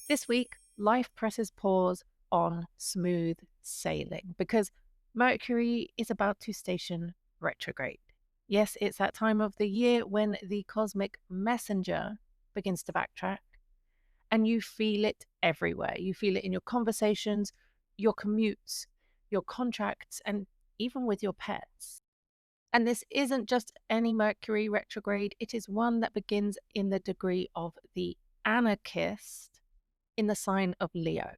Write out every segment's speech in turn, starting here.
This week, life presses pause on smooth sailing because Mercury is about to station retrograde. Yes, it's that time of the year when the cosmic messenger begins to backtrack, and you feel it everywhere. You feel it in your conversations, your commutes, your contracts, and even with your pets. And this isn't just any Mercury retrograde, it is one that begins in the degree of the anarchist in the sign of Leo,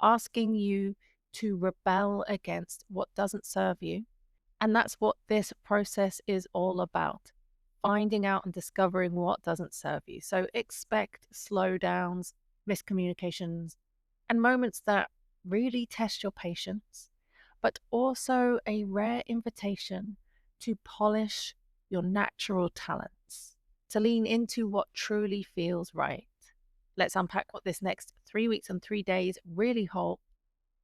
asking you to rebel against what doesn't serve you. And that's what this process is all about, finding out and discovering what doesn't serve you. So expect slowdowns, miscommunications, and moments that really test your patience, but also a rare invitation to polish your natural talents, to lean into what truly feels right. Let's unpack what this next 3 weeks and 3 days really hold,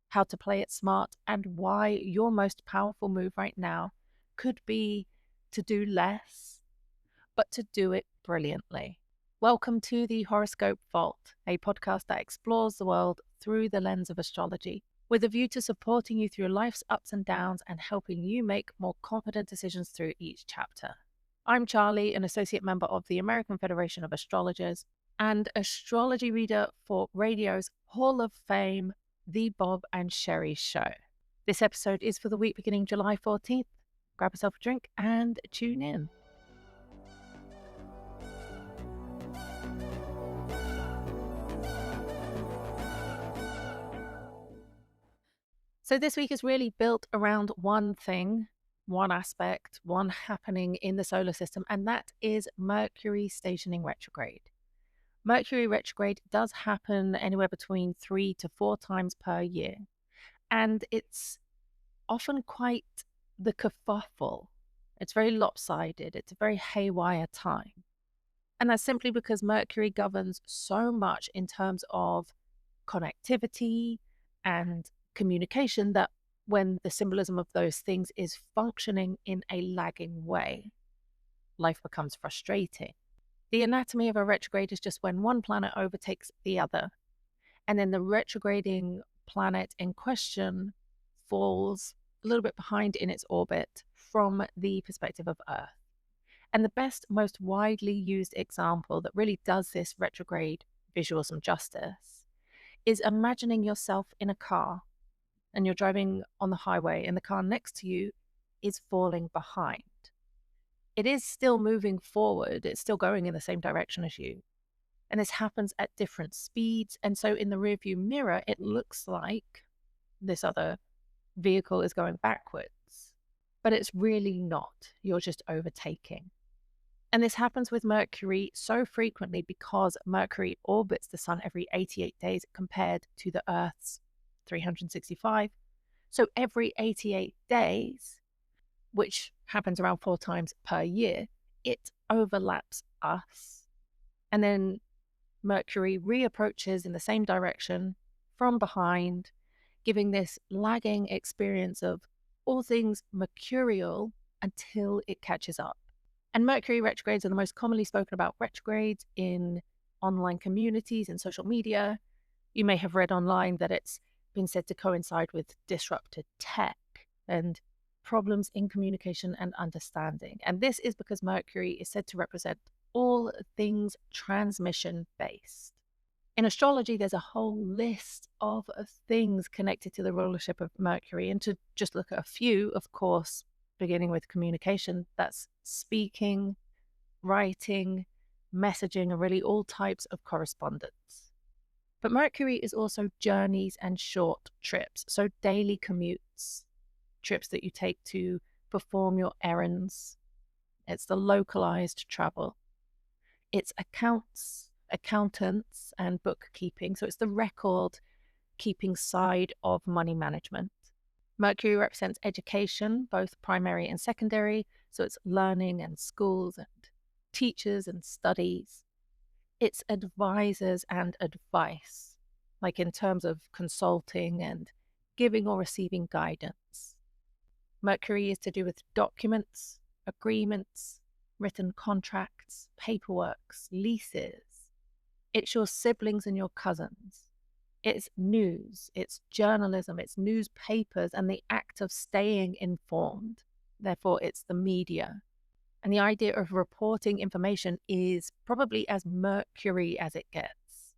how to play it smart, and why your most powerful move right now could be to do less, but to do it brilliantly. Welcome to the Horoscope Vault, a podcast that explores the world through the lens of astrology, with a view to supporting you through life's ups and downs and helping you make more confident decisions through each chapter. I'm Charlie, an associate member of the American Federation of Astrologers and astrology reader for radio's Hall of Fame, The Bob and Sherry Show. This episode is for the week beginning July 14th. Grab yourself a drink and tune in. So this week is really built around one thing, one aspect, one happening in the solar system, and that is Mercury stationing retrograde. Mercury retrograde does happen anywhere between 3 to 4 times per year, and it's often quite the kerfuffle. It's very lopsided. It's a very haywire time. And that's simply because Mercury governs so much in terms of connectivity and communication that when the symbolism of those things is functioning in a lagging way, life becomes frustrating. The anatomy of a retrograde is just when one planet overtakes the other, and then the retrograding planet in question falls a little bit behind in its orbit from the perspective of Earth. And the best, most widely used example that really does this retrograde visual some justice is imagining yourself in a car and you're driving on the highway and the car next to you is falling behind. It is still moving forward. It's still going in the same direction as you. And this happens at different speeds. And so in the rearview mirror, it looks like this other vehicle is going backwards, but it's really not. You're just overtaking. And this happens with Mercury so frequently because Mercury orbits the sun every 88 days compared to the Earth's 365. So every 88 days, which happens around 4 times per year, it overlaps us. And then Mercury reapproaches in the same direction from behind, giving this lagging experience of all things mercurial until it catches up. And Mercury retrogrades are the most commonly spoken about retrogrades in online communities and social media. You may have read online that it's been said to coincide with disrupted tech and problems in communication and understanding. And this is because Mercury is said to represent all things transmission based. In astrology, there's a whole list of things connected to the rulership of Mercury. And to just look at a few, of course, beginning with communication, that's speaking, writing, messaging, and really all types of correspondence. But Mercury is also journeys and short trips, so daily commutes, trips that you take to perform your errands. It's the localized travel. It's accounts, accountants, and bookkeeping. So it's the record keeping side of money management. Mercury represents education, both primary and secondary. So it's learning and schools and teachers and studies. It's advisors and advice, like in terms of consulting and giving or receiving guidance. Mercury is to do with documents, agreements, written contracts, paperwork, leases. It's your siblings and your cousins. It's news, it's journalism, it's newspapers, and the act of staying informed. Therefore, it's the media. And the idea of reporting information is probably as Mercury as it gets.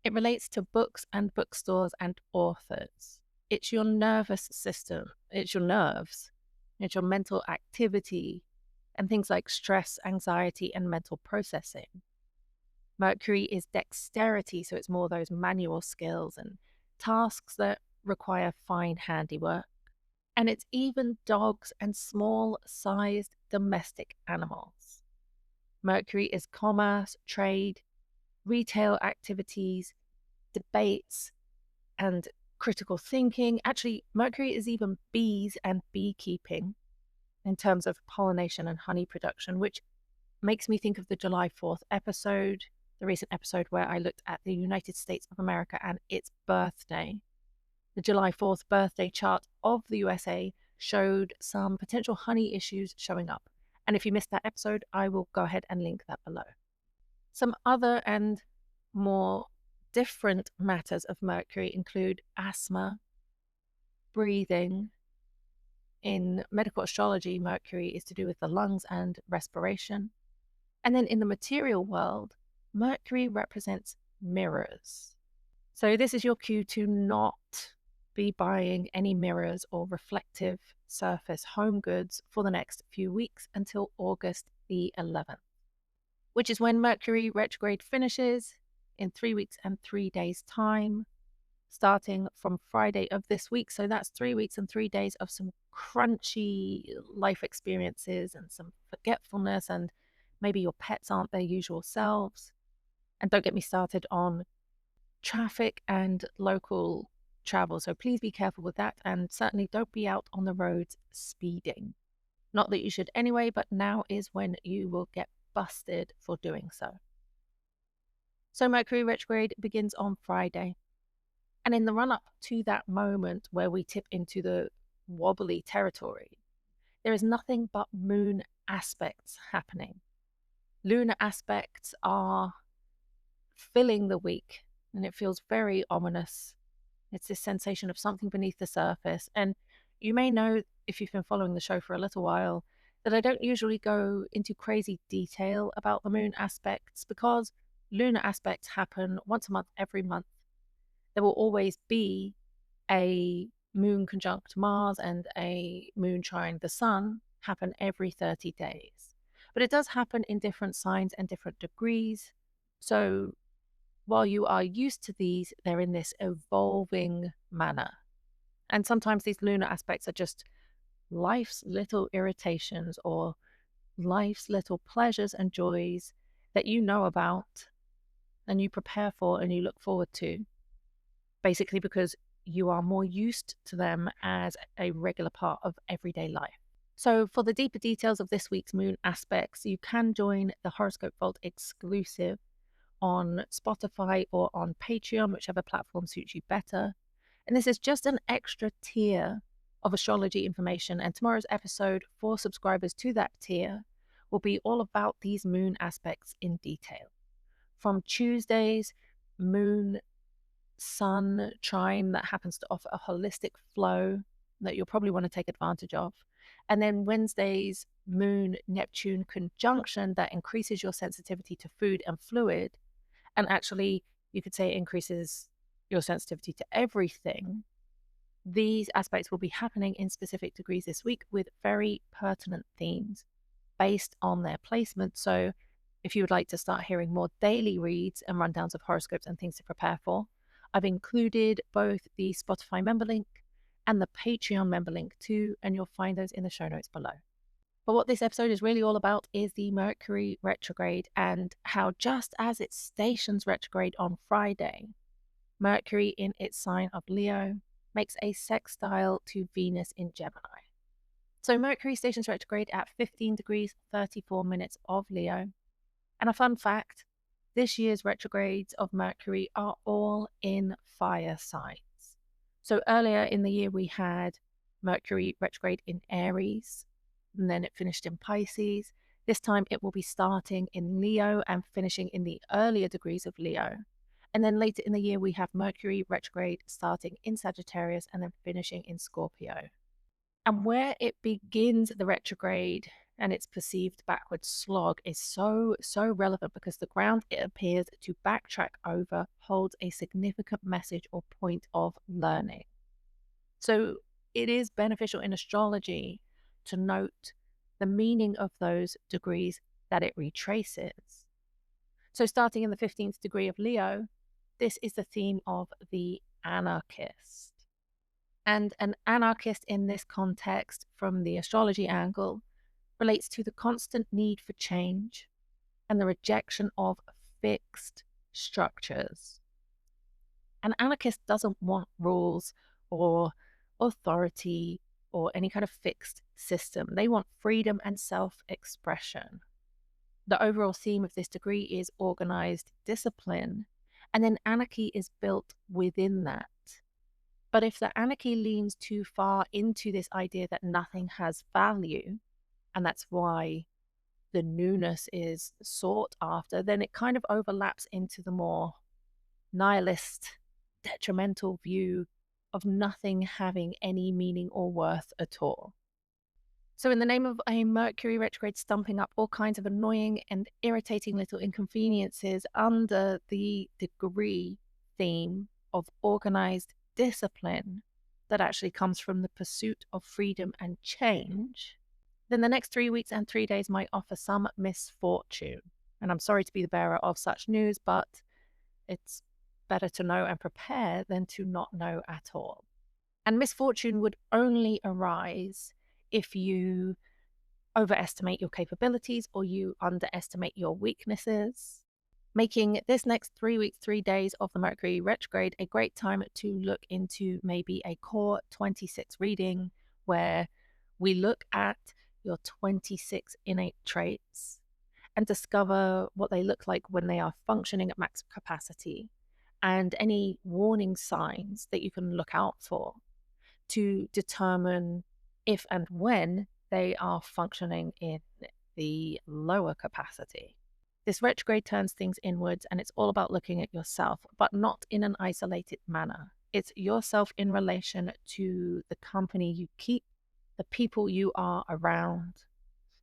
It relates to books and bookstores and authors. It's your nervous system, it's your nerves, it's your mental activity, and things like stress, anxiety, and mental processing. Mercury is dexterity, so it's more those manual skills and tasks that require fine handiwork. And it's even dogs and small-sized domestic animals. Mercury is commerce, trade, retail activities, debates, and critical thinking. Actually, Mercury is even bees and beekeeping in terms of pollination and honey production, which makes me think of the July 4th episode, the recent episode where I looked at the United States of America and its birthday. The July 4th birthday chart of the USA showed some potential honey issues showing up. And if you missed that episode, I will go ahead and link that below. Some other and more different matters of Mercury include asthma, breathing. In medical astrology, Mercury is to do with the lungs and respiration. And then in the material world, Mercury represents mirrors. So this is your cue to not be buying any mirrors or reflective surface home goods for the next few weeks until August the 11th, which is when Mercury retrograde finishes in 3 weeks and 3 days time, starting from Friday of this week. So that's 3 weeks and 3 days of some crunchy life experiences and some forgetfulness, and maybe your pets aren't their usual selves. And don't get me started on traffic and local travel. So please be careful with that, and certainly don't be out on the roads speeding. Not that you should anyway, but now is when you will get busted for doing so. So Mercury retrograde begins on Friday. And in the run-up to that moment where we tip into the wobbly territory, there is nothing but moon aspects happening. Lunar aspects are filling the week, and it feels very ominous. It's this sensation of something beneath the surface. And you may know, if you've been following the show for a little while, that I don't usually go into crazy detail about the moon aspects because lunar aspects happen once a month, every month. There will always be a moon conjunct Mars and a moon trine the sun happen every 30 days. But it does happen in different signs and different degrees. So while you are used to these, they're in this evolving manner. And sometimes these lunar aspects are just life's little irritations or life's little pleasures and joys that you know about and you prepare for and you look forward to, basically because you are more used to them as a regular part of everyday life. So for the deeper details of this week's moon aspects, you can join the Horoscope Vault exclusive on Spotify or on Patreon, whichever platform suits you better. And this is just an extra tier of astrology information. And tomorrow's episode for subscribers to that tier will be all about these moon aspects in detail. From Tuesday's moon sun trine that happens to offer a holistic flow that you'll probably want to take advantage of. And then Wednesday's moon Neptune conjunction that increases your sensitivity to food and fluid. And actually, you could say it increases your sensitivity to everything. These aspects will be happening in specific degrees this week with very pertinent themes based on their placement. So if you would like to start hearing more daily reads and rundowns of horoscopes and things to prepare for, I've included both the Spotify member link and the Patreon member link too, and you'll find those in the show notes below. But what this episode is really all about is the Mercury retrograde and how, just as it stations retrograde on Friday, Mercury in its sign of Leo makes a sextile to Venus in Gemini. So Mercury stations retrograde at 15 degrees 34 minutes of Leo. And a fun fact, this year's retrogrades of Mercury are all in fire signs. So earlier in the year we had Mercury retrograde in Aries, and then it finished in Pisces. This time it will be starting in Leo and finishing in the earlier degrees of Leo. And then later in the year, we have Mercury retrograde starting in Sagittarius and then finishing in Scorpio. And where it begins the retrograde and its perceived backward slog is so relevant because the ground it appears to backtrack over holds a significant message or point of learning. So it is beneficial in astrology to note the meaning of those degrees that it retraces. So starting in the 15th degree of Leo, this is the theme of the anarchist. And an anarchist in this context, from the astrology angle, relates to the constant need for change and the rejection of fixed structures. An anarchist doesn't want rules or authority or any kind of fixed system. They want freedom and self-expression. The overall theme of this degree is organized discipline, and then anarchy is built within that. But if the anarchy leans too far into this idea that nothing has value, and that's why the newness is sought after, then it kind of overlaps into the more nihilist, detrimental view of nothing having any meaning or worth at all. So in the name of a Mercury retrograde stumping up all kinds of annoying and irritating little inconveniences under the degree theme of organized discipline that actually comes from the pursuit of freedom and change, then the next 3 weeks and 3 days might offer some misfortune. And I'm sorry to be the bearer of such news, but it's better to know and prepare than to not know at all. And misfortune would only arise if you overestimate your capabilities or you underestimate your weaknesses, making this next 3 weeks, 3 days of the Mercury retrograde a great time to look into maybe a core 26 reading where we look at your 26 innate traits and discover what they look like when they are functioning at max capacity and any warning signs that you can look out for to determine if and when they are functioning in the lower capacity. This retrograde turns things inwards, and it's all about looking at yourself, but not in an isolated manner. It's yourself in relation to the company you keep, the people you are around.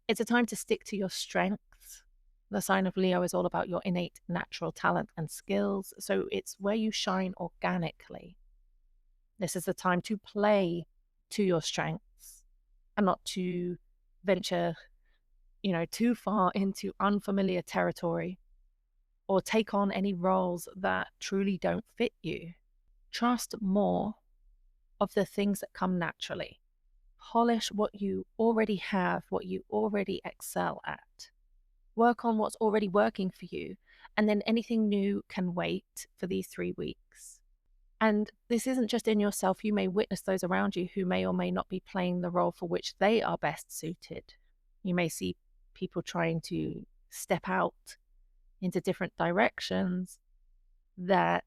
It's a time to stick to your strengths. The sign of Leo is all about your innate natural talent and skills, so it's where you shine organically. This is the time to play to your strengths and not to venture, too far into unfamiliar territory or take on any roles that truly don't fit you. Trust more of the things that come naturally. Polish what you already have, what you already excel at. Work on what's already working for you, and then anything new can wait for these 3 weeks. And this isn't just in yourself. You may witness those around you who may or may not be playing the role for which they are best suited. You may see people trying to step out into different directions that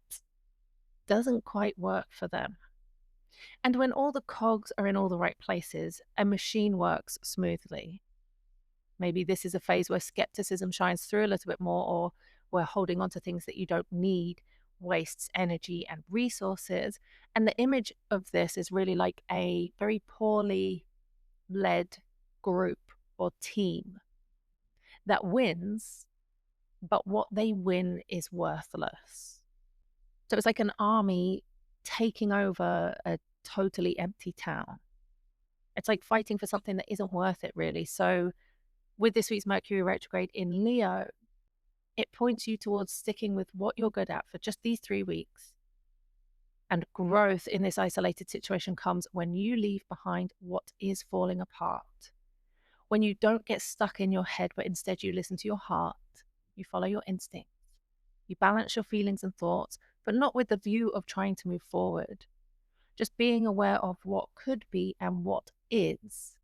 doesn't quite work for them. And when all the cogs are in all the right places, a machine works smoothly. Maybe this is a phase where skepticism shines through a little bit more, or where holding on to things that you don't need wastes energy and resources. And the image of this is really like a very poorly led group or team that wins, but what they win is worthless. So it's like an army taking over a totally empty town. It's like fighting for something that isn't worth it, really. So with this week's Mercury retrograde in Leo, it points you towards sticking with what you're good at for just these 3 weeks. And growth in this isolated situation comes when you leave behind what is falling apart. When you don't get stuck in your head, but instead you listen to your heart, you follow your instincts, you balance your feelings and thoughts, but not with the view of trying to move forward. Just being aware of what could be and what is.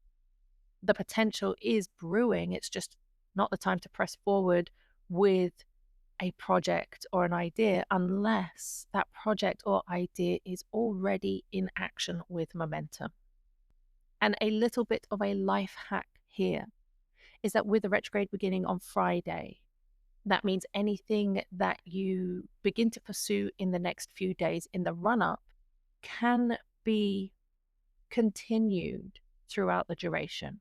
The potential is brewing. It's just not the time to press forward with a project or an idea unless that project or idea is already in action with momentum. And a little bit of a life hack here is that with the retrograde beginning on Friday, That means anything that you begin to pursue in the next few days in the run up can be continued throughout the duration.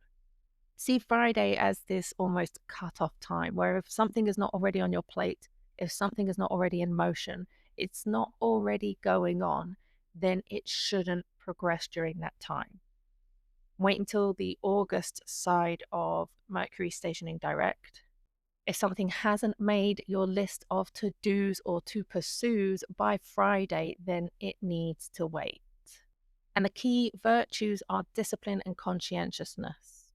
See Friday as this almost cut-off time where if something is not already on your plate, if something is not already in motion, it's not already going on, then it shouldn't progress during that time. Wait until the August side of Mercury stationing direct. If something hasn't made your list of to-dos or to-pursues by Friday, then it needs to wait. And the key virtues are discipline and conscientiousness.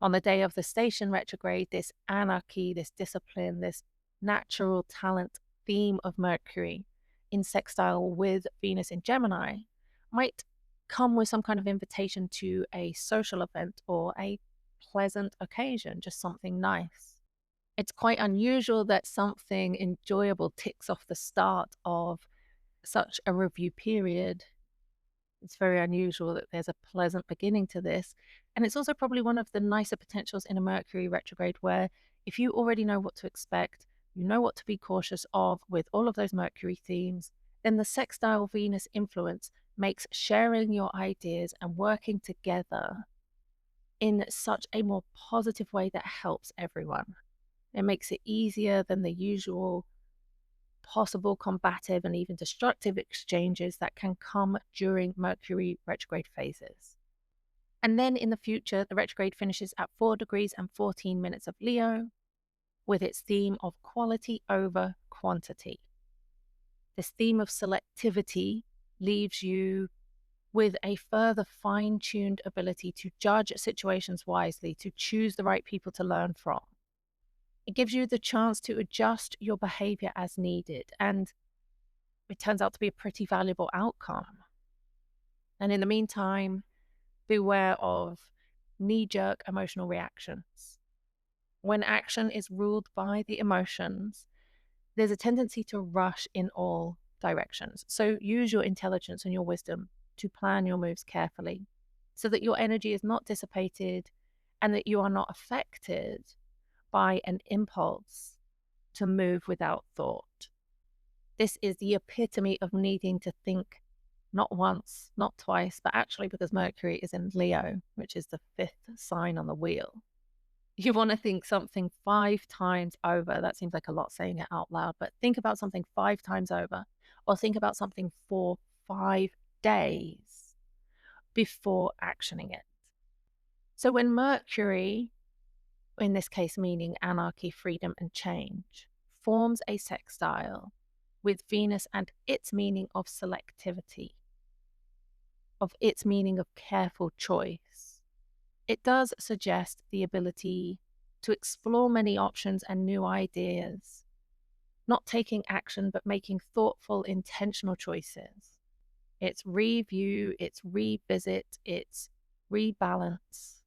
On the day of the station retrograde, this anarchy, this discipline, this natural talent theme of Mercury in sextile with Venus in Gemini might come with some kind of invitation to a social event or a pleasant occasion, just something nice. It's quite unusual that something enjoyable ticks off the start of such a review period. It's very unusual that there's a pleasant beginning to this. And it's also probably one of the nicer potentials in a Mercury retrograde where if you already know what to expect, you know what to be cautious of with all of those Mercury themes, then the sextile Venus influence makes sharing your ideas and working together in such a more positive way that helps everyone. It makes it easier than the usual possible combative and even destructive exchanges that can come during Mercury retrograde phases. And then in the future, the retrograde finishes at 4 degrees and 14 minutes of Leo with its theme of quality over quantity. This theme of selectivity leaves you with a further fine-tuned ability to judge situations wisely, to choose the right people to learn from. It gives you the chance to adjust your behavior as needed, and it turns out to be a pretty valuable outcome. And in the meantime, beware of knee-jerk emotional reactions. When action is ruled by the emotions, there's a tendency to rush in all directions. So use your intelligence and your wisdom to plan your moves carefully so that your energy is not dissipated and that you are not affected by an impulse to move without thought. This is the epitome of needing to think not once, not twice, but actually because Mercury is in Leo, which is the 5th sign on the wheel. You want to think something 5 times over. That seems like a lot saying it out loud, but think about something 5 times over, or think about something for 5 days before actioning it. So when Mercury, in this case meaning anarchy, freedom, and change, forms a sextile with Venus and its meaning of selectivity, of its meaning of careful choice, it does suggest the ability to explore many options and new ideas, not taking action, but making thoughtful, intentional choices. It's review, it's revisit, it's rebalance.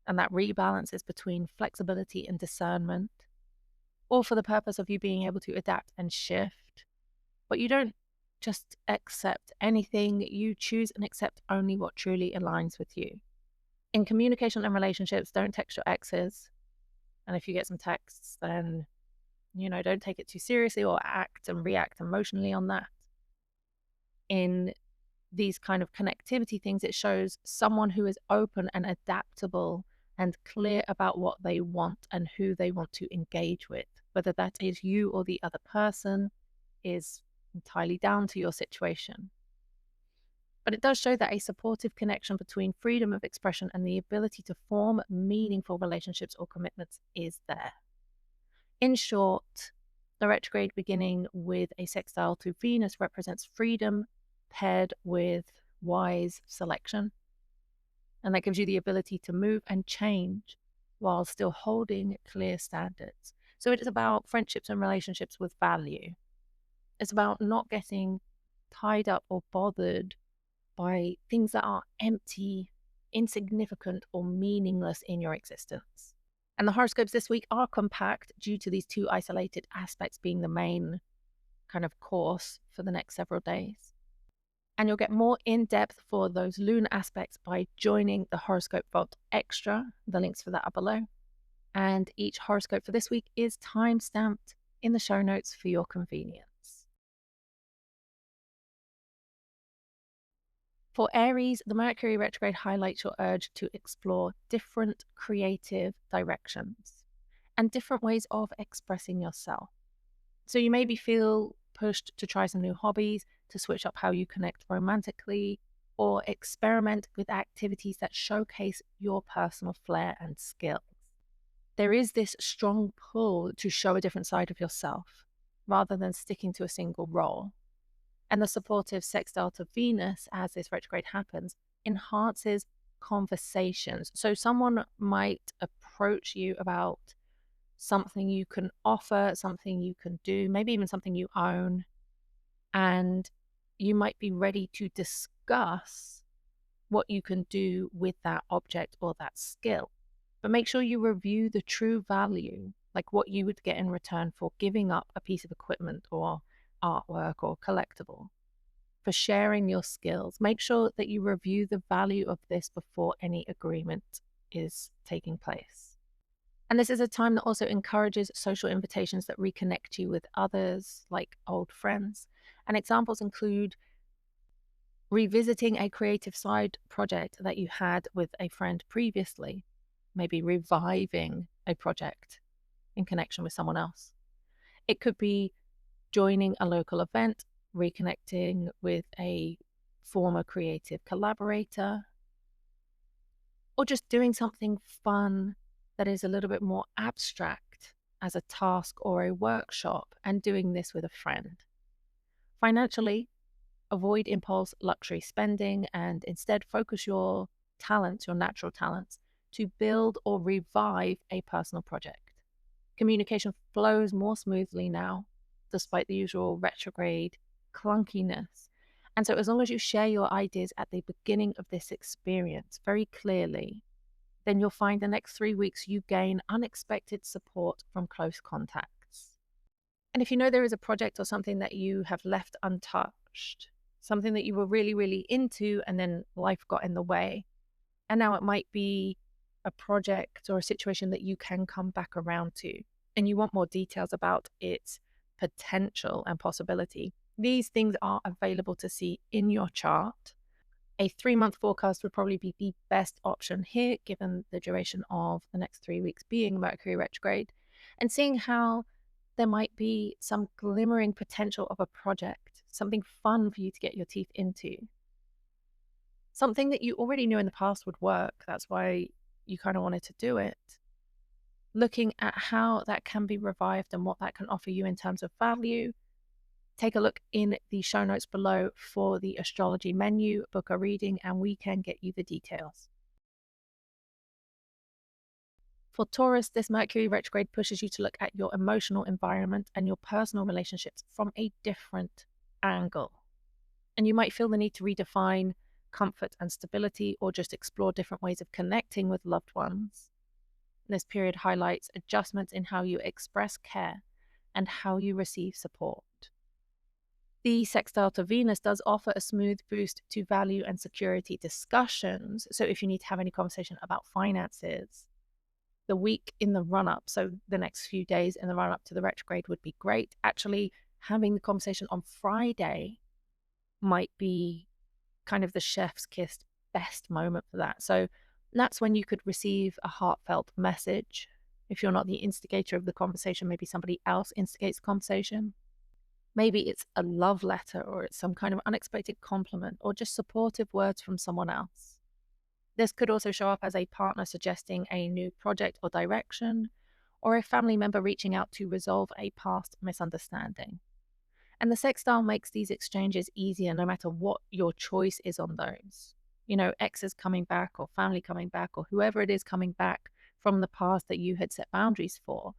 And that rebalance is between flexibility and discernment, all for the purpose of you being able to adapt and shift. But you don't just accept anything, you choose and accept only what truly aligns with you. In communication and relationships, don't text your exes. And if you get some texts, then, don't take it too seriously or act and react emotionally on that. In these kind of connectivity things, it shows someone who is open and adaptable and clear about what they want and who they want to engage with. Whether that is you or the other person is entirely down to your situation. But it does show that a supportive connection between freedom of expression and the ability to form meaningful relationships or commitments is there. In short, the retrograde beginning with a sextile to Venus represents freedom paired with wise selection. And that gives you the ability to move and change while still holding clear standards. So it is about friendships and relationships with value. It's about not getting tied up or bothered by things that are empty, insignificant, or meaningless in your existence. And the horoscopes this week are compact due to these 2 isolated aspects being the main kind of course for the next several days. And you'll get more in-depth for those lunar aspects by joining the Horoscope Vault Extra. The links for that are below. And each horoscope for this week is time-stamped in the show notes for your convenience. For Aries, the Mercury retrograde highlights your urge to explore different creative directions and different ways of expressing yourself. So you maybe feel pushed to try some new hobbies, to switch up how you connect romantically, or experiment with activities that showcase your personal flair and skills. There is this strong pull to show a different side of yourself rather than sticking to a single role. And the supportive sextile to Venus as this retrograde happens enhances conversations. So someone might approach you about something you can offer, something you can do, maybe even something you own, and you might be ready to discuss what you can do with that object or that skill. But make sure you review the true value, like what you would get in return for giving up a piece of equipment or artwork or collectible, for sharing your skills. Make sure that you review the value of this before any agreement is taking place. And this is a time that also encourages social invitations that reconnect you with others, like old friends. And examples include revisiting a creative side project that you had with a friend previously, maybe reviving a project in connection with someone else. It could be joining a local event, reconnecting with a former creative collaborator, or just doing something fun that is a little bit more abstract as a task or a workshop, and doing this with a friend. Financially, avoid impulse luxury spending and instead focus your talents, your natural talents, to build or revive a personal project. Communication flows more smoothly now, despite the usual retrograde clunkiness. And so, as long as you share your ideas at the beginning of this experience very clearly, then you'll find the next 3 weeks you gain unexpected support from close contacts. And if you know there is a project or something that you have left untouched, something that you were really, really into, and then life got in the way, and now it might be a project or a situation that you can come back around to, and you want more details about its potential and possibility, these things are available to see in your chart. A 3-month forecast would probably be the best option here, given the duration of the next 3 weeks being Mercury retrograde, and seeing how there might be some glimmering potential of a project, something fun for you to get your teeth into. Something that you already knew in the past would work. That's why you kind of wanted to do it. Looking at how that can be revived and what that can offer you in terms of value. Take a look in the show notes below for the astrology menu, book a reading, and we can get you the details. For Taurus, this Mercury retrograde pushes you to look at your emotional environment and your personal relationships from a different angle. And you might feel the need to redefine comfort and stability, or just explore different ways of connecting with loved ones. This period highlights adjustments in how you express care and how you receive support. The sextile to Venus does offer a smooth boost to value and security discussions. So if you need to have any conversation about finances, the week in the run-up, so the next few days in the run-up to the retrograde, would be great. Actually, having the conversation on Friday might be kind of the chef's kiss best moment for that. So that's when you could receive a heartfelt message. If you're not the instigator of the conversation, maybe somebody else instigates the conversation. Maybe it's a love letter, or it's some kind of unexpected compliment, or just supportive words from someone else. This could also show up as a partner suggesting a new project or direction, or a family member reaching out to resolve a past misunderstanding. And the sextile makes these exchanges easier no matter what your choice is on those. You know, exes coming back, or family coming back, or whoever it is coming back from the past that you had set boundaries for,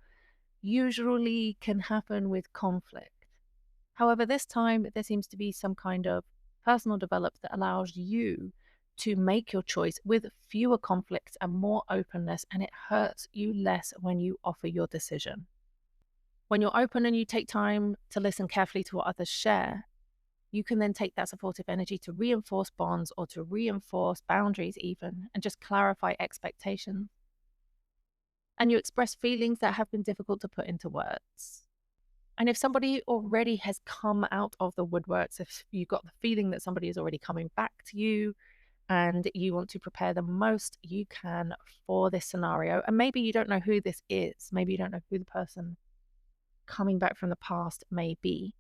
usually can happen with conflict. However, this time there seems to be some kind of personal development that allows you to make your choice with fewer conflicts and more openness, and it hurts you less when you offer your decision. When you're open and you take time to listen carefully to what others share, you can then take that supportive energy to reinforce bonds, or to reinforce boundaries even, and just clarify expectations. and you express feelings that have been difficult to put into words. And if somebody already has come out of the woodworks, if you've got the feeling that somebody is already coming back to you and you want to prepare the most you can for this scenario, and maybe you don't know who this is, maybe you don't know who the person coming back from the past may be,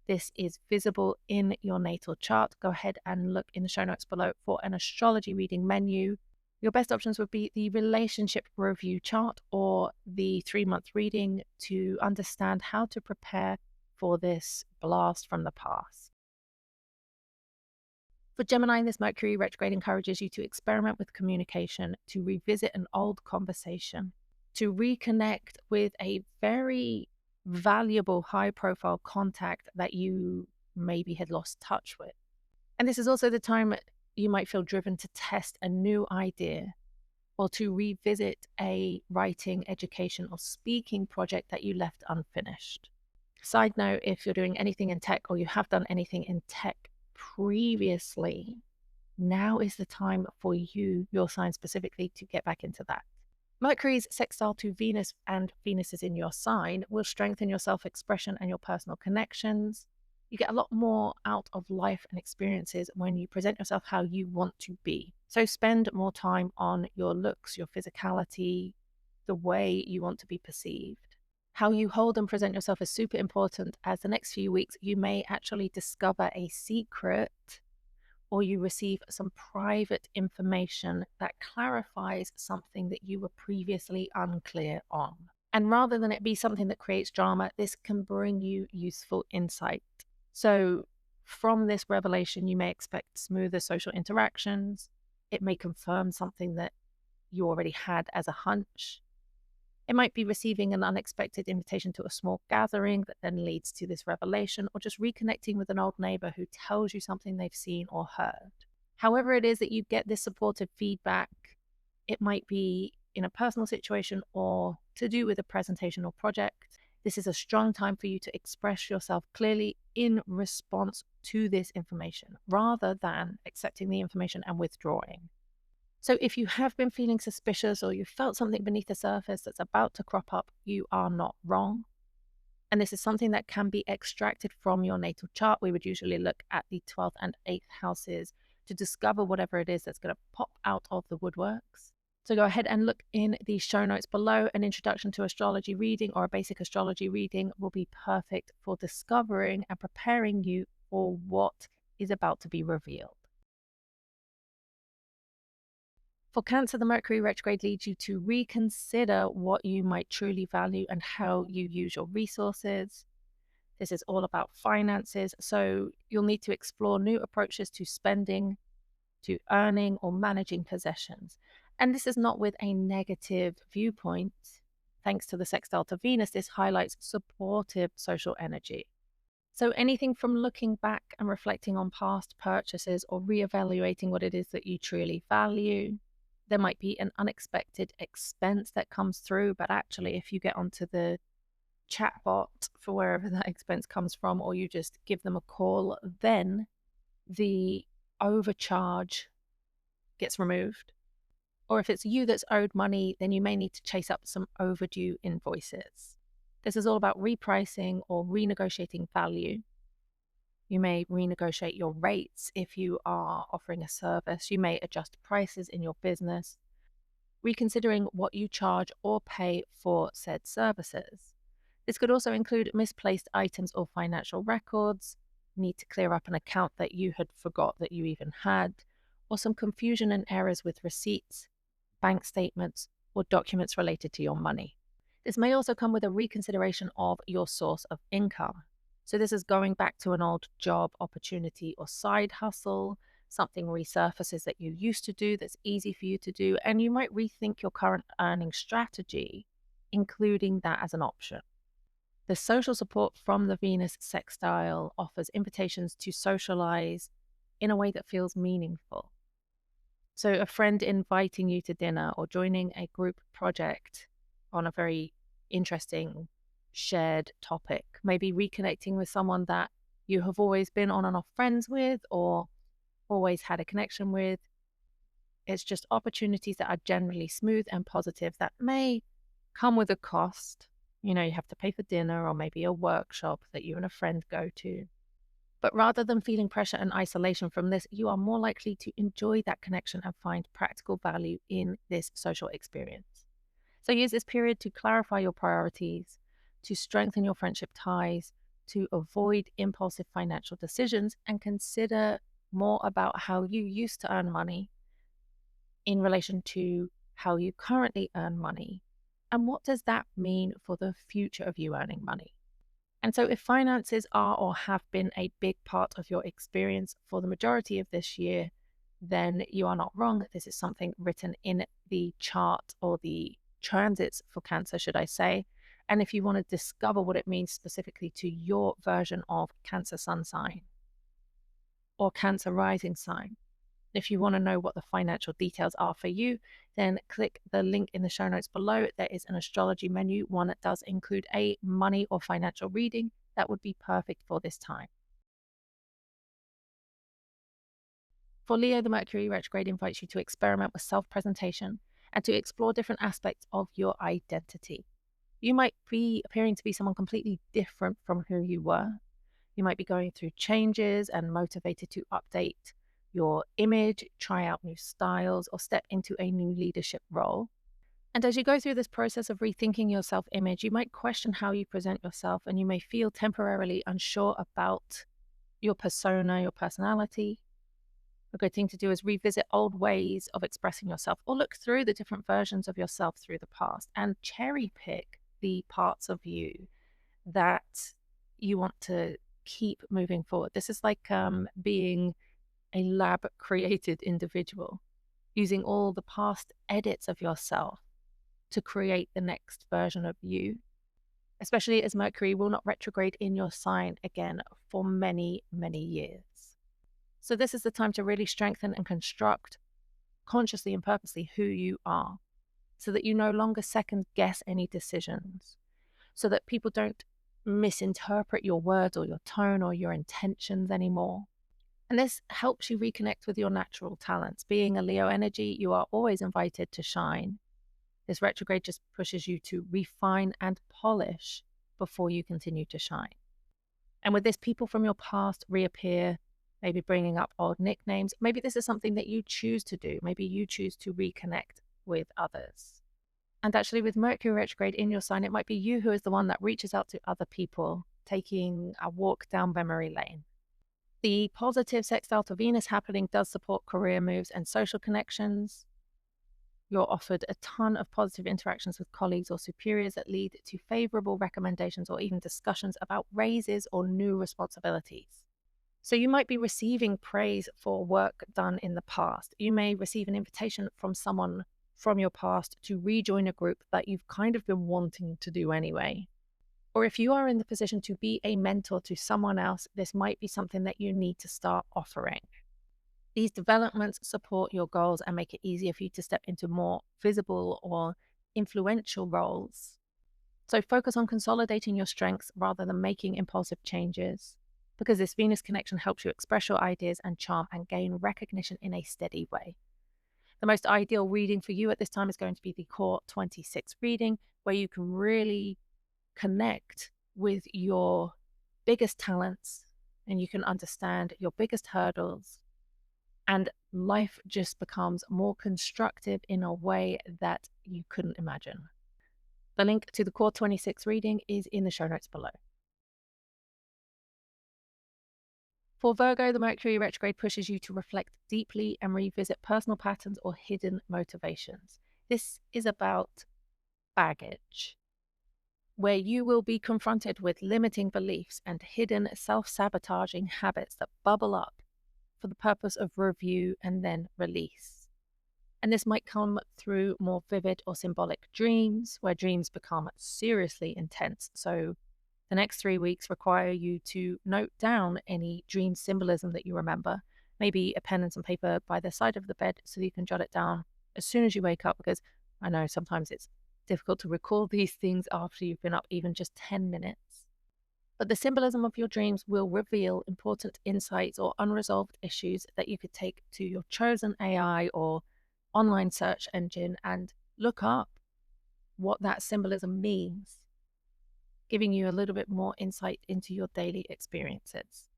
this is visible in your natal chart. Go ahead and look in the show notes below for an astrology reading menu. Your best options would be the relationship review chart or the 3-month reading to understand how to prepare for this blast from the past. For Gemini, this Mercury retrograde encourages you to experiment with communication, to revisit an old conversation, to reconnect with a very valuable, high-profile contact that you maybe had lost touch with. And this is also the time you might feel driven to test a new idea or to revisit a writing, education, or speaking project that you left unfinished. Side note, if you're doing anything in tech or you have done anything in tech previously, now is the time for you, your sign specifically, to get back into that. Mercury's sextile to Venus and Venus is in your sign will strengthen your self-expression and your personal connections. You get a lot more out of life and experiences when you present yourself how you want to be. So spend more time on your looks, your physicality, the way you want to be perceived. How you hold and present yourself is super important, as the next few weeks you may actually discover a secret or you receive some private information that clarifies something that you were previously unclear on. And rather than it be something that creates drama, this can bring you useful insight. So from this revelation, you may expect smoother social interactions. It may confirm something that you already had as a hunch. It might be receiving an unexpected invitation to a small gathering that then leads to this revelation, or just reconnecting with an old neighbor who tells you something they've seen or heard. However it is that you get this supportive feedback, it might be in a personal situation or to do with a presentation or project. This is a strong time for you to express yourself clearly in response to this information, rather than accepting the information and withdrawing. So if you have been feeling suspicious or you felt something beneath the surface that's about to crop up, you are not wrong. And this is something that can be extracted from your natal chart. We would usually look at the 12th and 8th houses to discover whatever it is that's going to pop out of the woodworks. So go ahead and look in the show notes below. An introduction to astrology reading or a basic astrology reading will be perfect for discovering and preparing you for what is about to be revealed. For Cancer, the Mercury retrograde leads you to reconsider what you might truly value and how you use your resources. This is all about finances, so you'll need to explore new approaches to spending, to earning, or managing possessions. And this is not with a negative viewpoint. Thanks to the sextile to Venus, this highlights supportive social energy. So anything from looking back and reflecting on past purchases or reevaluating what it is that you truly value. There might be an unexpected expense that comes through, but actually if you get onto the chatbot for wherever that expense comes from, or you just give them a call, then the overcharge gets removed. Or if it's you that's owed money, then you may need to chase up some overdue invoices. This is all about repricing or renegotiating value. You may renegotiate your rates if you are offering a service. You may adjust prices in your business, reconsidering what you charge or pay for said services. This could also include misplaced items or financial records, need to clear up an account that you had forgot that you even had, or some confusion and errors with receipts, bank statements, or documents related to your money. This may also come with a reconsideration of your source of income. So this is going back to an old job opportunity or side hustle. Something resurfaces that you used to do that's easy for you to do, and you might rethink your current earning strategy, including that as an option. The social support from the Venus sextile offers invitations to socialize in a way that feels meaningful. So a friend inviting you to dinner or joining a group project on a very interesting shared topic, maybe reconnecting with someone that you have always been on and off friends with or always had a connection with. It's just opportunities that are generally smooth and positive that may come with a cost. You know, you have to pay for dinner or maybe a workshop that you and a friend go to. But rather than feeling pressure and isolation from this, you are more likely to enjoy that connection and find practical value in this social experience. So use this period to clarify your priorities, to strengthen your friendship ties, to avoid impulsive financial decisions, and consider more about how you used to earn money in relation to how you currently earn money. And what does that mean for the future of you earning money? And so, if finances are or have been a big part of your experience for the majority of this year, then you are not wrong. This is something written in the chart or the transits for Cancer, should I say. And if you want to discover what it means specifically to your version of Cancer sun sign or Cancer rising sign, if you want to know what the financial details are for you, then click the link in the show notes below. There is an astrology menu, one that does include a money or financial reading that would be perfect for this time. For Leo, the Mercury retrograde invites you to experiment with self-presentation and to explore different aspects of your identity. You might be appearing to be someone completely different from who you were. You might be going through changes and motivated to update your image, try out new styles, or step into a new leadership role. And as you go through this process of rethinking your self image, you might question how you present yourself, and you may feel temporarily unsure about your persona, your personality. A good thing to do is revisit old ways of expressing yourself or look through the different versions of yourself through the past and cherry pick the parts of you that you want to keep moving forward. This is like being a lab created individual, using all the past edits of yourself to create the next version of you, especially as Mercury will not retrograde in your sign again for many, many years. So this is the time to really strengthen and construct consciously and purposely who you are so that you no longer second guess any decisions, so that people don't misinterpret your words or your tone or your intentions anymore. And this helps you reconnect with your natural talents. Being a Leo energy, you are always invited to shine. This retrograde just pushes you to refine and polish before you continue to shine. And with this, people from your past reappear, maybe bringing up old nicknames. Maybe this is something that you choose to do. Maybe you choose to reconnect with others. And actually, with Mercury retrograde in your sign, it might be you who is the one that reaches out to other people, taking a walk down memory lane. The positive sextile to Venus happening does support career moves and social connections. You're offered a ton of positive interactions with colleagues or superiors that lead to favorable recommendations or even discussions about raises or new responsibilities. So you might be receiving praise for work done in the past. You may receive an invitation from someone from your past to rejoin a group that you've kind of been wanting to do anyway. Or if you are in the position to be a mentor to someone else, this might be something that you need to start offering. These developments support your goals and make it easier for you to step into more visible or influential roles. So focus on consolidating your strengths rather than making impulsive changes, because this Venus connection helps you express your ideas and charm and gain recognition in a steady way. The most ideal reading for you at this time is going to be the Core 26 reading, where you can really connect with your biggest talents and you can understand your biggest hurdles, and life just becomes more constructive in a way that you couldn't imagine. The link to the Core 26 reading is in the show notes below. For Virgo, the Mercury retrograde pushes you to reflect deeply and revisit personal patterns or hidden motivations. This is about baggage, where you will be confronted with limiting beliefs and hidden self-sabotaging habits that bubble up for the purpose of review and then release. And this might come through more vivid or symbolic dreams, where dreams become seriously intense. So the next 3 weeks require you to note down any dream symbolism that you remember, maybe a pen and some paper by the side of the bed so that you can jot it down as soon as you wake up, because I know sometimes it's difficult to recall these things after you've been up even just 10 minutes. But the symbolism of your dreams will reveal important insights or unresolved issues that you could take to your chosen AI or online search engine and look up. what that symbolism means, giving you a little bit more insight into your daily experiences.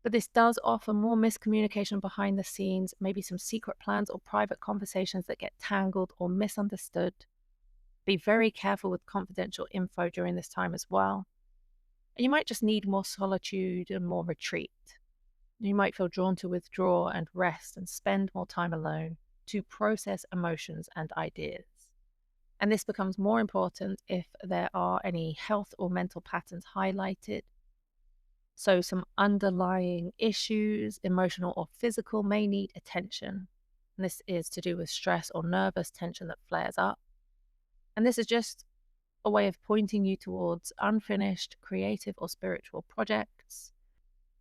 But this does offer more miscommunication behind the scenes, maybe some secret plans or private conversations that get tangled or misunderstood. Be very careful with confidential info during this time as well. And you might just need more solitude and more retreat. You might feel drawn to withdraw and rest and spend more time alone to process emotions and ideas. And this becomes more important if there are any health or mental patterns highlighted. So some underlying issues, emotional or physical, may need attention. And this is to do with stress or nervous tension that flares up. And this is just a way of pointing you towards unfinished creative or spiritual projects,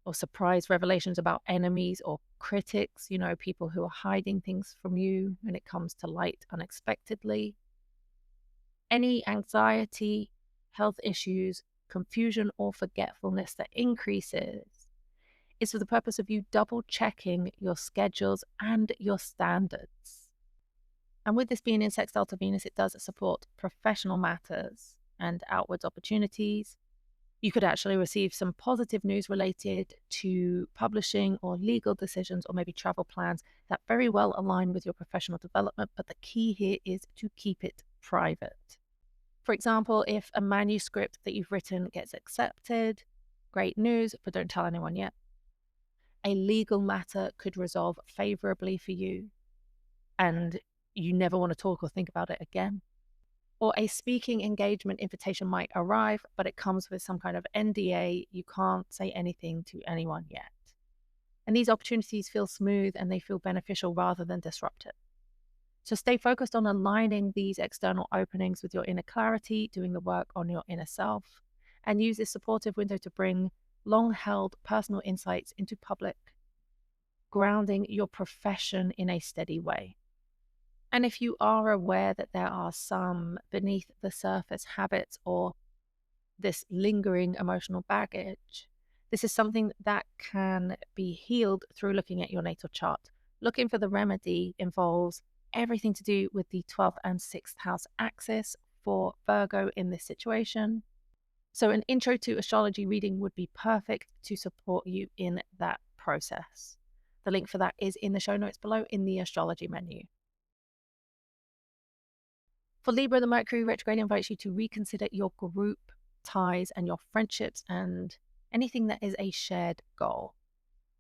or surprise revelations about enemies or critics, people who are hiding things from you when it comes to light unexpectedly. Any anxiety, health issues, confusion, or forgetfulness that increases is for the purpose of you double checking your schedules and your standards. And with this being in sextile to Venus, it does support professional matters and outwards opportunities. You could actually receive some positive news related to publishing or legal decisions, or maybe travel plans that very well align with your professional development. But the key here is to keep it private. For example, if a manuscript that you've written gets accepted, great news, but don't tell anyone yet. A legal matter could resolve favorably for you, and you never want to talk or think about it again. Or a speaking engagement invitation might arrive, but it comes with some kind of NDA. You can't say anything to anyone yet. And these opportunities feel smooth and they feel beneficial rather than disruptive. So stay focused on aligning these external openings with your inner clarity, doing the work on your inner self, and use this supportive window to bring long-held personal insights into public, grounding your profession in a steady way. And if you are aware that there are some beneath the surface habits or this lingering emotional baggage, this is something that can be healed through looking at your natal chart. Looking for the remedy involves everything to do with the 12th and 6th house axis for Virgo in this situation. So an intro to astrology reading would be perfect to support you in that process. The link for that is in the show notes below in the astrology menu. For Libra, the Mercury Retrograde invites you to reconsider your group ties and your friendships and anything that is a shared goal.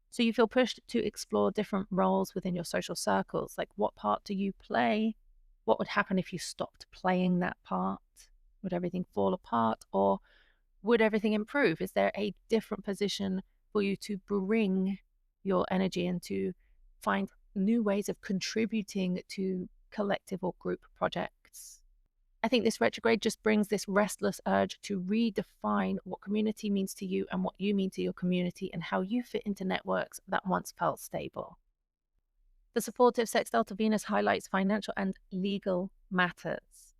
So you feel pushed to explore different roles within your social circles, like what part do you play? What would happen if you stopped playing that part? Would everything fall apart, or would everything improve? Is there a different position for you to bring your energy and to find new ways of contributing to collective or group projects? I think this retrograde just brings this restless urge to redefine what community means to you and what you mean to your community, and how you fit into networks that once felt stable. The supportive sextile to Venus highlights financial and legal matters,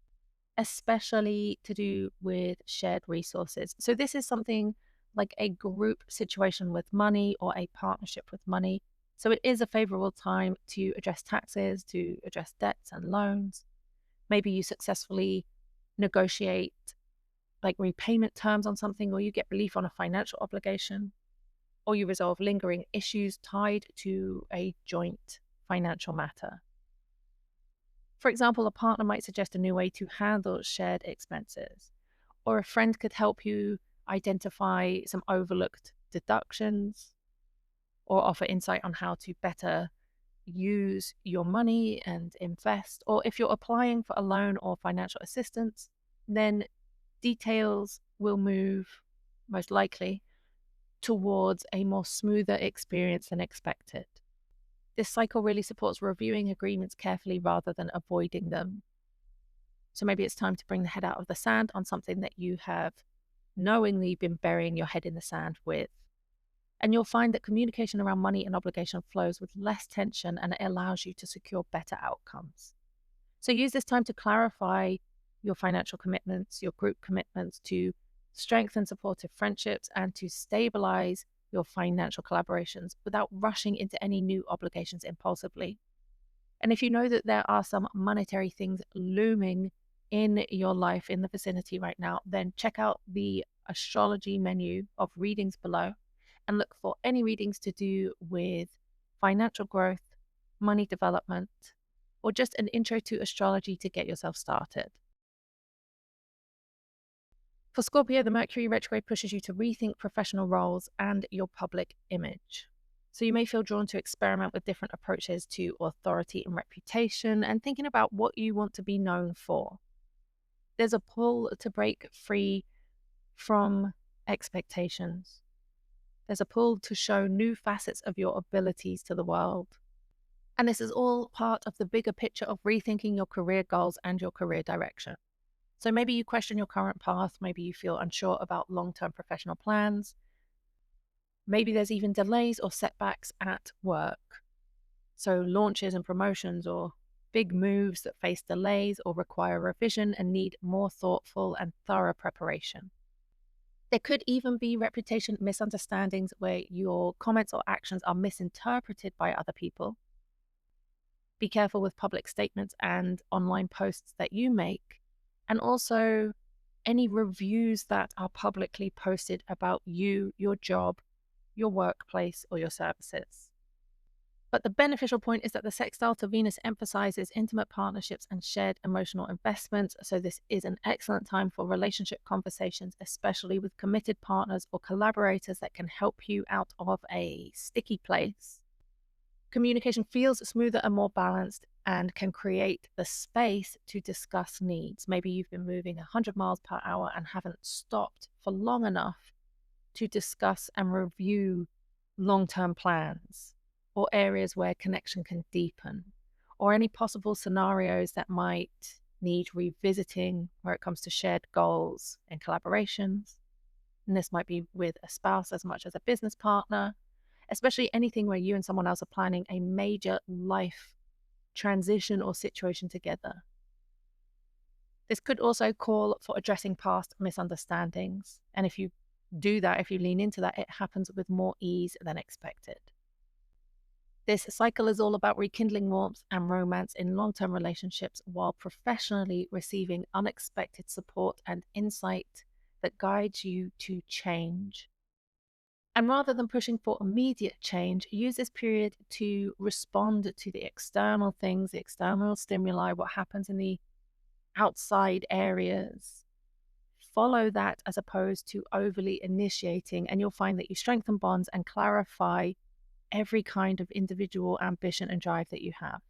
especially to do with shared resources. So this is something like a group situation with money or a partnership with money. So it is a favorable time to address taxes, to address debts and loans. Maybe you successfully negotiate like repayment terms on something, or you get relief on a financial obligation, or you resolve lingering issues tied to a joint financial matter. For example, a partner might suggest a new way to handle shared expenses, or a friend could help you identify some overlooked deductions, or offer insight on how to better use your money and invest. Or if you're applying for a loan or financial assistance, then details will move most likely towards a more smoother experience than expected. This cycle really supports reviewing agreements carefully rather than avoiding them. So maybe it's time to bring the head out of the sand on something that you have knowingly been burying your head in the sand with. And you'll find that communication around money and obligation flows with less tension, and it allows you to secure better outcomes. So use this time to clarify your financial commitments, your group commitments, to strengthen supportive friendships, and to stabilize your financial collaborations without rushing into any new obligations impulsively. And if you know that there are some monetary things looming in your life in the vicinity right now, then check out the astrology menu of readings below and look for any readings to do with financial growth, money development, or just an intro to astrology to get yourself started. For Scorpio, the Mercury retrograde pushes you to rethink professional roles and your public image. So you may feel drawn to experiment with different approaches to authority and reputation and thinking about what you want to be known for. There's a pull to break free from expectations. There's a pull to show new facets of your abilities to the world. And this is all part of the bigger picture of rethinking your career goals and your career direction. So maybe you question your current path, maybe you feel unsure about long-term professional plans. Maybe there's even delays or setbacks at work. So launches and promotions or big moves that face delays or require revision and need more thoughtful and thorough preparation. There could even be reputation misunderstandings where your comments or actions are misinterpreted by other people. Be careful with public statements and online posts that you make, and also any reviews that are publicly posted about you, your job, your workplace, or your services. But the beneficial point is that the sextile to Venus emphasizes intimate partnerships and shared emotional investments. So this is an excellent time for relationship conversations, especially with committed partners or collaborators that can help you out of a sticky place. Communication feels smoother and more balanced and can create the space to discuss needs. Maybe you've been moving 100 miles per hour and haven't stopped for long enough to discuss and review long-term plans, or areas where connection can deepen, or any possible scenarios that might need revisiting where it comes to shared goals and collaborations. And this might be with a spouse as much as a business partner, especially anything where you and someone else are planning a major life transition or situation together. This could also call for addressing past misunderstandings. And if you do that, if you lean into that, it happens with more ease than expected. This cycle is all about rekindling warmth and romance in long-term relationships while professionally receiving unexpected support and insight that guides you to change. And rather than pushing for immediate change, use this period to respond to the external things, the external stimuli, what happens in the outside areas. Follow that as opposed to overly initiating, and you'll find that you strengthen bonds and clarify every kind of individual ambition and drive that you have.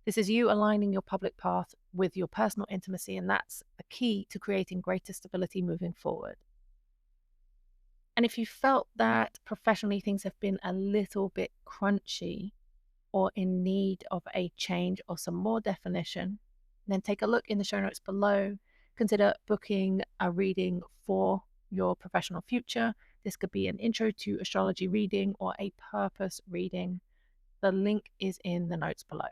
This is you aligning your public path with your personal intimacy, and that's a key to creating greater stability moving forward. And if you felt that professionally things have been a little bit crunchy or in need of a change or some more definition, then take a look in the show notes below. Consider booking a reading for your professional future. This could be an intro to astrology reading or a purpose reading. The link is in the notes below.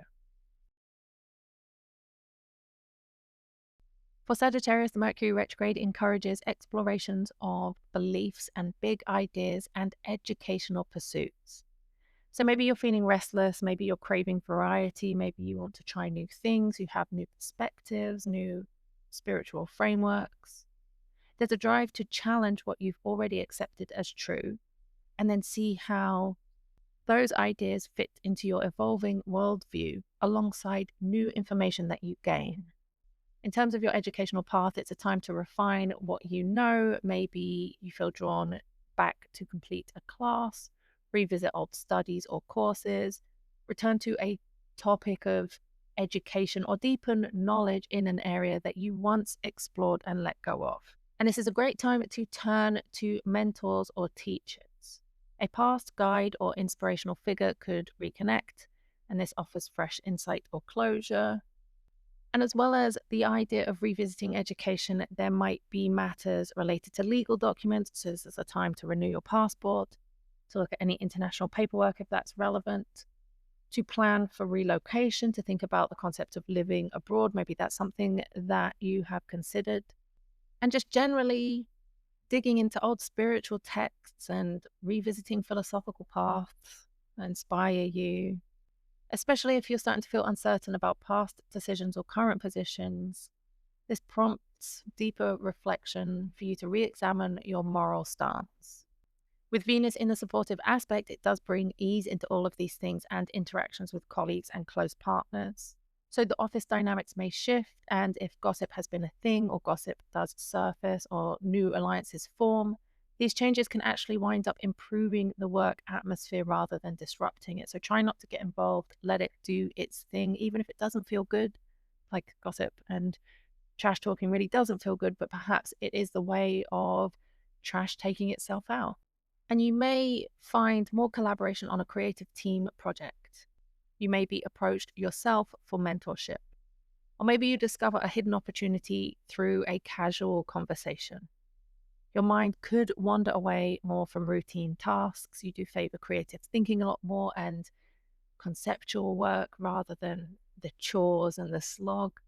For Sagittarius, the Mercury retrograde encourages explorations of beliefs and big ideas and educational pursuits. So maybe you're feeling restless, maybe you're craving variety, maybe you want to try new things, you have new perspectives, new spiritual frameworks. There's a drive to challenge what you've already accepted as true and then see how those ideas fit into your evolving worldview alongside new information that you gain. In terms of your educational path, it's a time to refine what you know. Maybe you feel drawn back to complete a class, revisit old studies or courses, return to a topic of education, or deepen knowledge in an area that you once explored and let go of. And this is a great time to turn to mentors or teachers. A past guide or inspirational figure could reconnect, and this offers fresh insight or closure. And as well as the idea of revisiting education, there might be matters related to legal documents. So this is a time to renew your passport, to look at any international paperwork if that's relevant, to plan for relocation, to think about the concept of living abroad. Maybe that's something that you have considered. And just generally digging into old spiritual texts and revisiting philosophical paths that inspire you. Especially if you're starting to feel uncertain about past decisions or current positions, This prompts deeper reflection for you to re-examine your moral stance. With Venus in a supportive aspect, it does bring ease into all of these things and interactions with colleagues and close partners. So the office dynamics may shift, and if gossip has been a thing or gossip does surface or new alliances form, these changes can actually wind up improving the work atmosphere rather than disrupting it. So try not to get involved, let it do its thing, even if it doesn't feel good, like gossip and trash talking really doesn't feel good, but perhaps it is the way of trash taking itself out. And you may find more collaboration on a creative team project. You may be approached yourself for mentorship. Or maybe you discover a hidden opportunity through a casual conversation. Your mind could wander away more from routine tasks. You do favor creative thinking a lot more and conceptual work rather than the chores and the slog.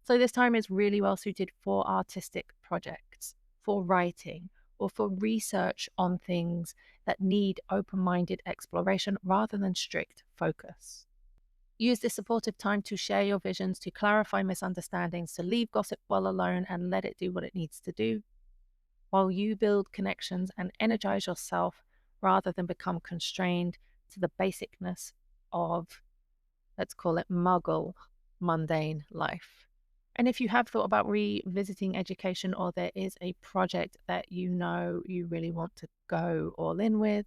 So this time is really well suited for artistic projects, for writing, or for research on things that need open-minded exploration rather than strict focus. Use this supportive time to share your visions, to clarify misunderstandings, to leave gossip well alone and let it do what it needs to do, while you build connections and energize yourself rather than become constrained to the basicness of, let's call it, muggle, mundane life. And if you have thought about revisiting education, or there is a project that you know you really want to go all in with,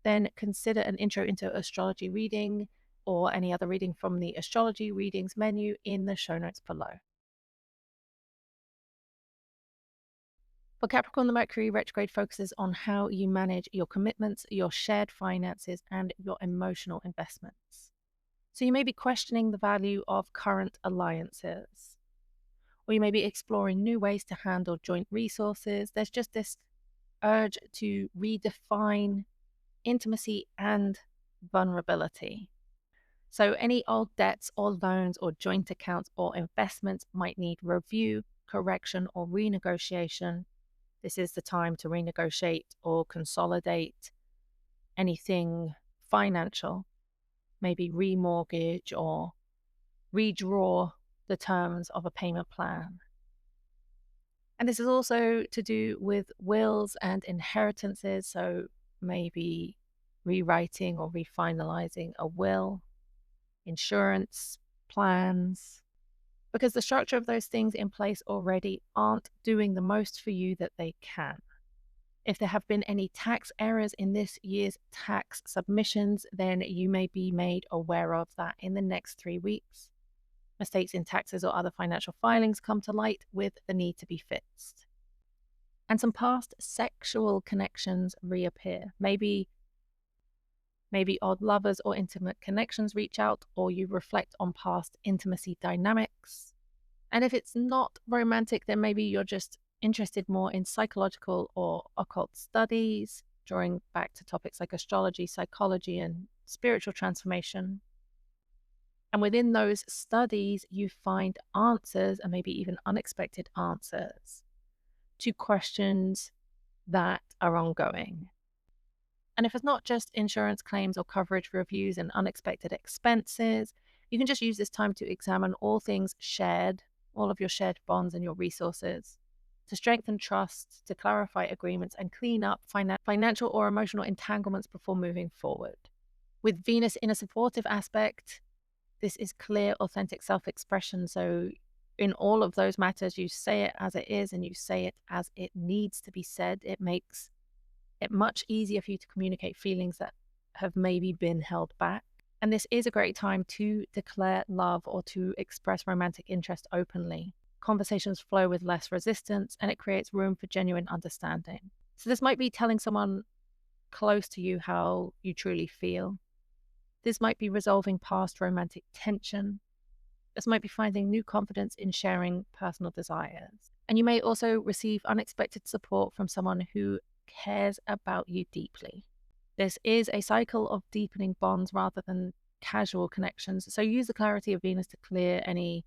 then consider an intro into astrology reading or any other reading from the astrology readings menu in the show notes below. For Capricorn, the Mercury retrograde focuses on how you manage your commitments, your shared finances, and your emotional investments. So you may be questioning the value of current alliances, or you may be exploring new ways to handle joint resources. There's just this urge to redefine intimacy and vulnerability. So any old debts or loans or joint accounts or investments might need review, correction, or renegotiation. This is the time to renegotiate or consolidate anything financial, maybe remortgage or redraw the terms of a payment plan. And this is also to do with wills and inheritances, so maybe rewriting or refinalizing a will, insurance plans, because the structure of those things in place already aren't doing the most for you that they can. If there have been any tax errors in this year's tax submissions, then you may be made aware of that in the next 3 weeks. Mistakes in taxes or other financial filings come to light with the need to be fixed. And some past sexual connections reappear. Maybe odd lovers or intimate connections reach out, or you reflect on past intimacy dynamics. And if it's not romantic, then maybe you're just interested more in psychological or occult studies, drawing back to topics like astrology, psychology, and spiritual transformation. And within those studies, you find answers, and maybe even unexpected answers, to questions that are ongoing. And if it's not just insurance claims or coverage reviews and unexpected expenses, you can just use this time to examine all things shared, all of your shared bonds and your resources, to strengthen trust, to clarify agreements, and clean up financial or emotional entanglements before moving forward. With Venus in a supportive aspect, this is clear, authentic self-expression. So in all of those matters, you say it as it is and you say it as it needs to be said. It makes it much easier for you to communicate feelings that have maybe been held back. And this is a great time to declare love or to express romantic interest openly. Conversations flow with less resistance, and it creates room for genuine understanding. So this might be telling someone close to you how you truly feel. This might be resolving past romantic tension. This might be finding new confidence in sharing personal desires. And you may also receive unexpected support from someone who cares about you deeply. This is a cycle of deepening bonds rather than casual connections. So use the clarity of Venus to clear any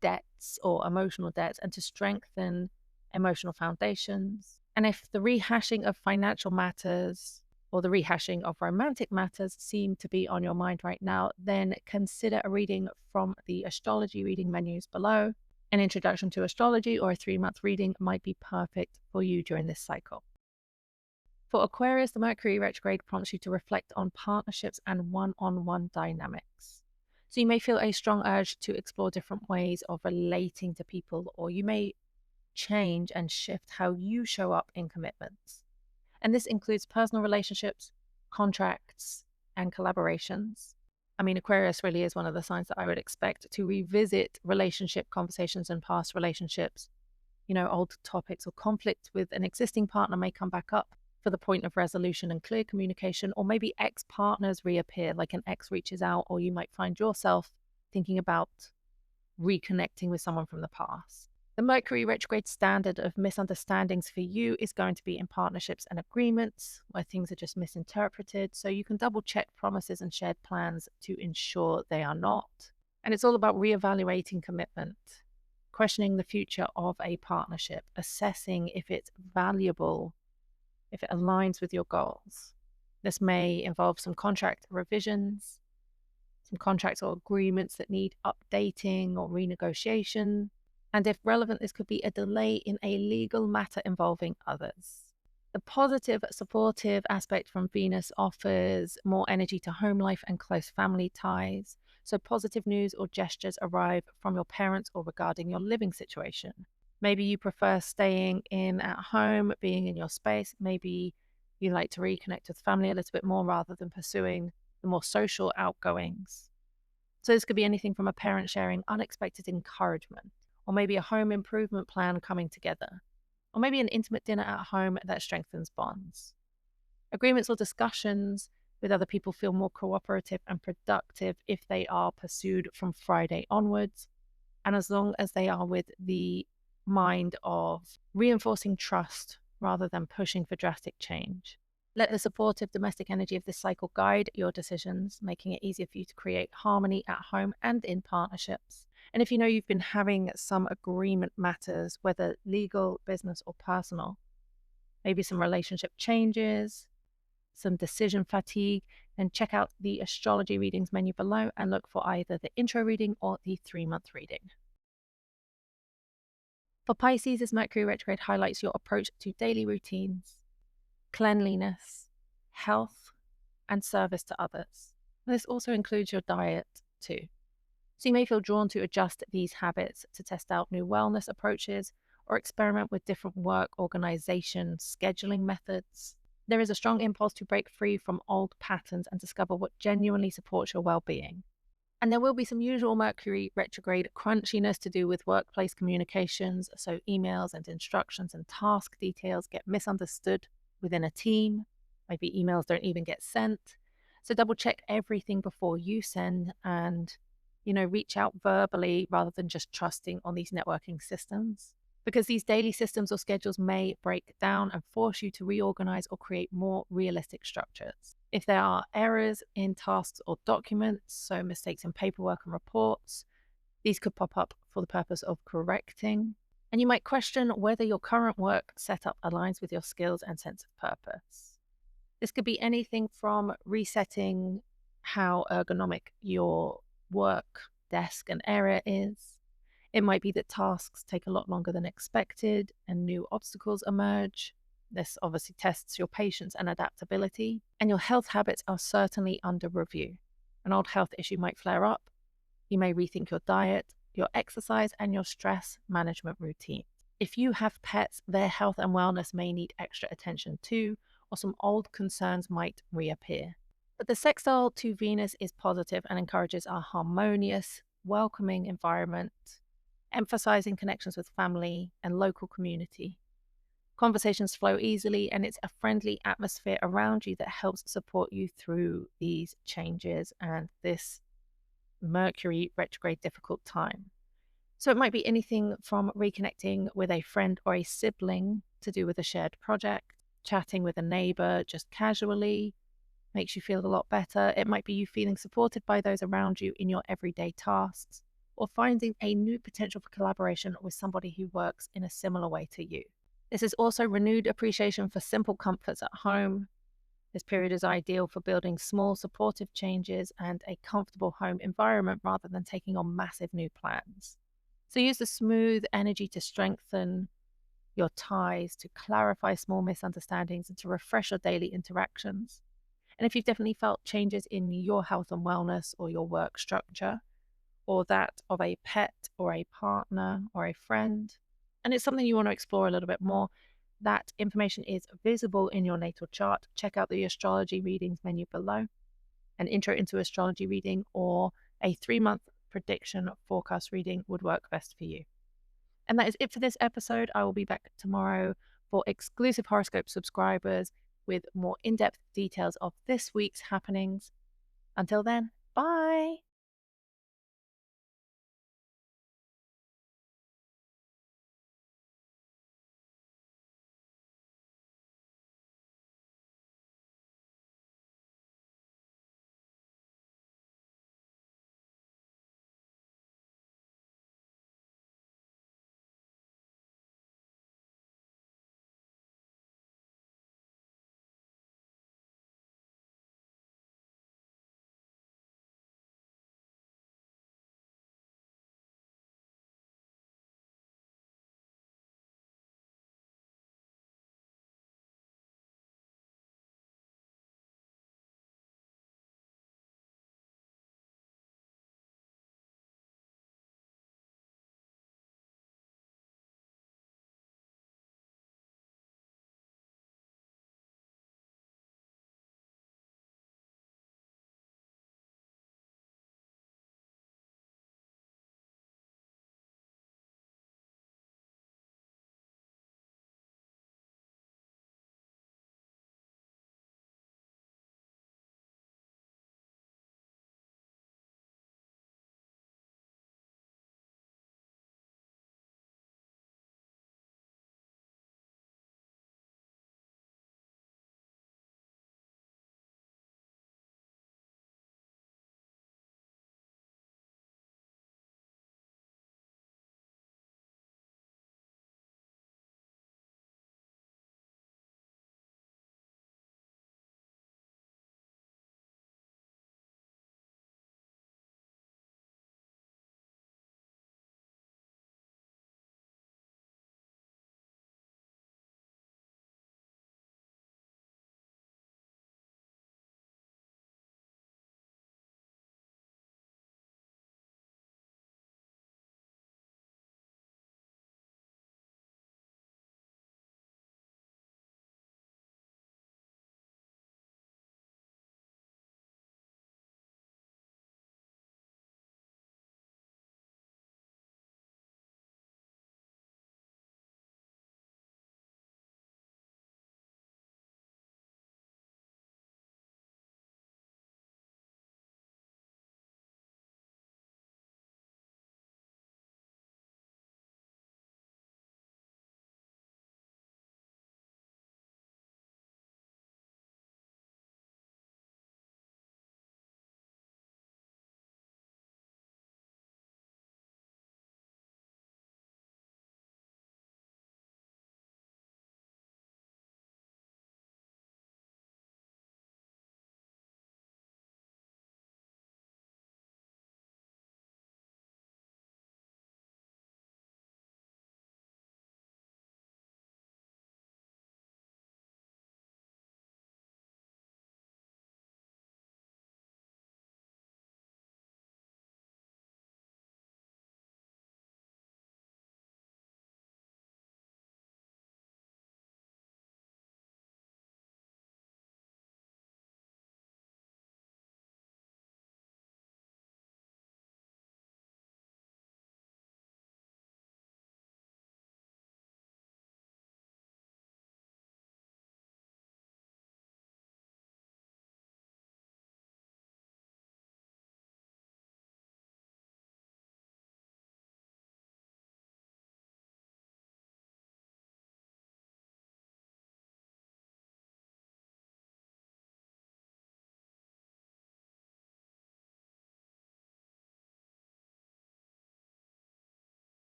debts or emotional debts and to strengthen emotional foundations. And if the rehashing of financial matters or the rehashing of romantic matters seem to be on your mind right now, then consider a reading from the astrology reading menus below. An introduction to astrology or a 3-month reading might be perfect for you during this cycle. For Aquarius, the Mercury retrograde prompts you to reflect on partnerships and one-on-one dynamics. So you may feel a strong urge to explore different ways of relating to people, or you may change and shift how you show up in commitments. And this includes personal relationships, contracts, and collaborations. I mean, Aquarius really is one of the signs that I would expect to revisit relationship conversations and past relationships. Old topics or conflict with an existing partner may come back up for the point of resolution and clear communication, or maybe ex-partners reappear, like an ex reaches out, or you might find yourself thinking about reconnecting with someone from the past. The Mercury retrograde standard of misunderstandings for you is going to be in partnerships and agreements where things are just misinterpreted. So you can double check promises and shared plans to ensure they are not. And it's all about reevaluating commitment, questioning the future of a partnership, assessing if it's valuable, if it aligns with your goals. This may involve some contract revisions, some contracts or agreements that need updating or renegotiation. And if relevant, this could be a delay in a legal matter involving others. The positive, supportive aspect from Venus offers more energy to home life and close family ties. So positive news or gestures arrive from your parents or regarding your living situation. Maybe you prefer staying in at home, being in your space. Maybe you like to reconnect with family a little bit more rather than pursuing the more social outgoings. So this could be anything from a parent sharing unexpected encouragement, or maybe a home improvement plan coming together, or maybe an intimate dinner at home that strengthens bonds. Agreements or discussions with other people feel more cooperative and productive if they are pursued from Friday onwards, and as long as they are with the mind of reinforcing trust rather than pushing for drastic change. Let the supportive domestic energy of this cycle guide your decisions, making it easier for you to create harmony at home and in partnerships. And if you know you've been having some agreement matters, whether legal, business, or personal, maybe some relationship changes, some decision fatigue, then check out the astrology readings menu below and look for either the intro reading or the 3-month reading. For Pisces, this Mercury retrograde highlights your approach to daily routines, cleanliness, health, and service to others. This also includes your diet too. So you may feel drawn to adjust these habits to test out new wellness approaches or experiment with different work organization scheduling methods. There is a strong impulse to break free from old patterns and discover what genuinely supports your well-being. And there will be some usual Mercury retrograde crunchiness to do with workplace communications, so emails and instructions and task details get misunderstood within a team. Maybe emails don't even get sent. So double check everything before you send and, reach out verbally rather than just trusting on these networking systems. Because these daily systems or schedules may break down and force you to reorganize or create more realistic structures. If there are errors in tasks or documents, so mistakes in paperwork and reports, these could pop up for the purpose of correcting. And you might question whether your current work setup aligns with your skills and sense of purpose. This could be anything from resetting how ergonomic your work desk and area is. It might be that tasks take a lot longer than expected and new obstacles emerge. This obviously tests your patience and adaptability. And your health habits are certainly under review. An old health issue might flare up. You may rethink your diet, your exercise, and your stress management routine. If you have pets, their health and wellness may need extra attention too, or some old concerns might reappear. But the sextile to Venus is positive and encourages a harmonious, welcoming environment, emphasizing connections with family and local community. Conversations flow easily, and it's a friendly atmosphere around you that helps support you through these changes and this Mercury retrograde difficult time. So it might be anything from reconnecting with a friend or a sibling to do with a shared project, chatting with a neighbor just casually, makes you feel a lot better. It might be you feeling supported by those around you in your everyday tasks, or finding a new potential for collaboration with somebody who works in a similar way to you. This is also renewed appreciation for simple comforts at home. This period is ideal for building small supportive changes and a comfortable home environment rather than taking on massive new plans. So use the smooth energy to strengthen your ties, to clarify small misunderstandings, and to refresh your daily interactions. And if you've definitely felt changes in your health and wellness or your work structure, or that of a pet or a partner or a friend, and it's something you want to explore a little bit more, that information is visible in your natal chart. Check out the astrology readings menu below. An intro into astrology reading or a 3-month prediction forecast reading would work best for you. And that is it for this episode. I will be back tomorrow for exclusive horoscope subscribers with more in-depth details of this week's happenings. Until then, bye.